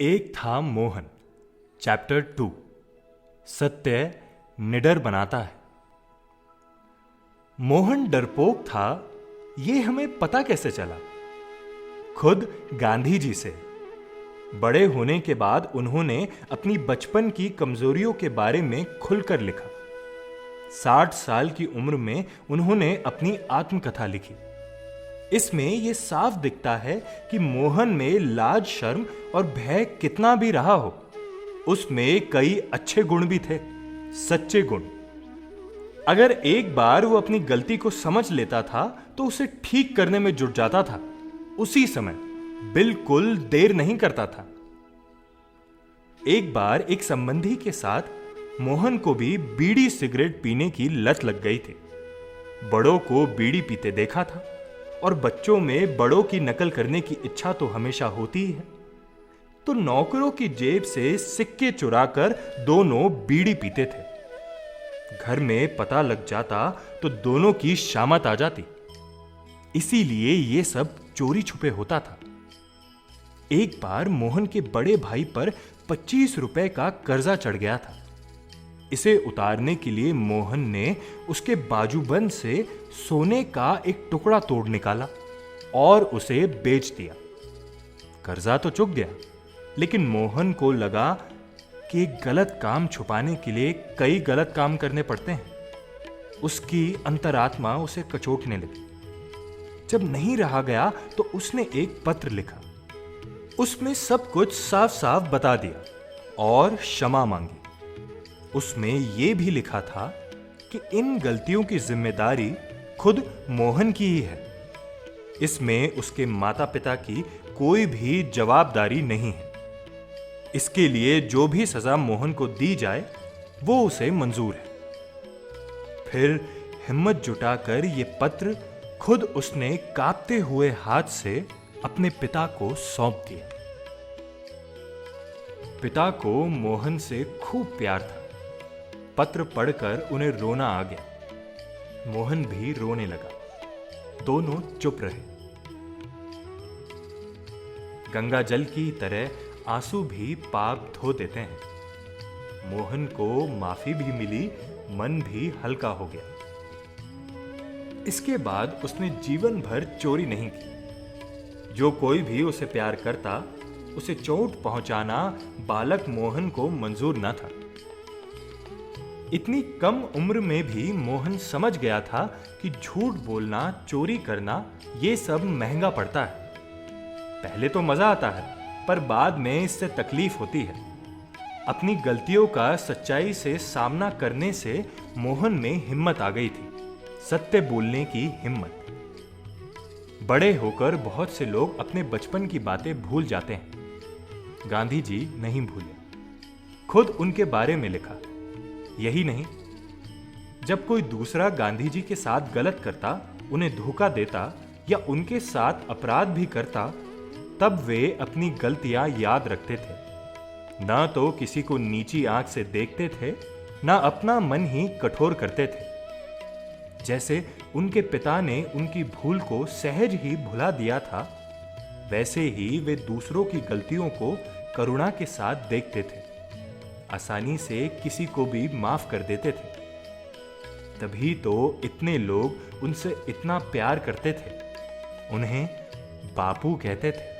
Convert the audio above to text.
एक था मोहन। चैप्टर 2। सत्य निडर बनाता है। मोहन डरपोक था, यह हमें पता कैसे चला? खुद गांधी जी से। बड़े होने के बाद उन्होंने अपनी बचपन की कमजोरियों के बारे में खुलकर लिखा। 60 साल की उम्र में उन्होंने अपनी आत्मकथा लिखी। इसमें यह साफ दिखता है कि मोहन में लाज, शर्म और भय कितना भी रहा हो, उसमें कई अच्छे गुण भी थे, सच्चे गुण। अगर एक बार वो अपनी गलती को समझ लेता था तो उसे ठीक करने में जुट जाता था, उसी समय, बिल्कुल देर नहीं करता था। एक बार एक संबंधी के साथ मोहन को भी बीड़ी सिगरेट पीने की लत लग गई थी। बड़ों को बीड़ी पीते देखा था और बच्चों में बड़ों की नकल करने की इच्छा तो हमेशा होती ही है। तो नौकरों की जेब से सिक्के चुराकर दोनों बीड़ी पीते थे। घर में पता लग जाता तो दोनों की शामत आ जाती। इसीलिए यह सब चोरी छुपे होता था। एक बार मोहन के बड़े भाई पर 25 रुपए का कर्जा चढ़ गया था। इसे उतारने के लिए मोहन ने उसके बाजूबंद से सोने का एक टुकड़ा तोड़ निकाला और उसे बेच दिया। कर्जा तो चुक गया, लेकिन मोहन को लगा कि एक गलत काम छुपाने के लिए कई गलत काम करने पड़ते हैं। उसकी अंतरात्मा उसे कचोटने लगी। जब नहीं रहा गया तो उसने एक पत्र लिखा। उसमें सब कुछ साफ साफ बता दिया और क्षमा मांगी। उसमें यह भी लिखा था कि इन गलतियों की जिम्मेदारी खुद मोहन की ही है। इसमें उसके माता पिता की कोई भी जवाबदारी नहीं है। इसके लिए जो भी सजा मोहन को दी जाए वो उसे मंजूर है। फिर हिम्मत जुटाकर यह पत्र खुद उसने कांपते हुए हाथ से अपने पिता को सौंप दिया। पिता को मोहन से खूब प्यार था। पत्र पढ़कर उन्हें रोना आ गया। मोहन भी रोने लगा। दोनों चुप रहे। गंगा जल की तरह आंसू भी पाप धो देते हैं। मोहन को माफी भी मिली, मन भी हल्का हो गया। इसके बाद उसने जीवन भर चोरी नहीं की। जो कोई भी उसे प्यार करता, उसे चोट पहुंचाना बालक मोहन को मंजूर न था। इतनी कम उम्र में भी मोहन समझ गया था कि झूठ बोलना, चोरी करना, ये सब महंगा पड़ता है। पहले तो मजा आता है, पर बाद में इससे तकलीफ होती है। अपनी गलतियों का सच्चाई से सामना करने से मोहन में हिम्मत आ गई थी, सत्य बोलने की हिम्मत। बड़े होकर बहुत से लोग अपने बचपन की बातें भूल जाते हैं। गांधी जी नहीं भूले। खुद उनके बारे में लिखा। यही नहीं, जब कोई दूसरा गांधी जी के साथ गलत करता, उन्हें धोखा देता या उनके साथ अपराध भी करता, तब वे अपनी गलतियां याद रखते थे। ना तो किसी को नीची आंख से देखते थे, ना अपना मन ही कठोर करते थे। जैसे उनके पिता ने उनकी भूल को सहज ही भुला दिया था, वैसे ही वे दूसरों की गलतियों को करुणा के साथ देखते थे। आसानी से किसी को भी माफ कर देते थे। तभी तो इतने लोग उनसे इतना प्यार करते थे। उन्हें बापू कहते थे।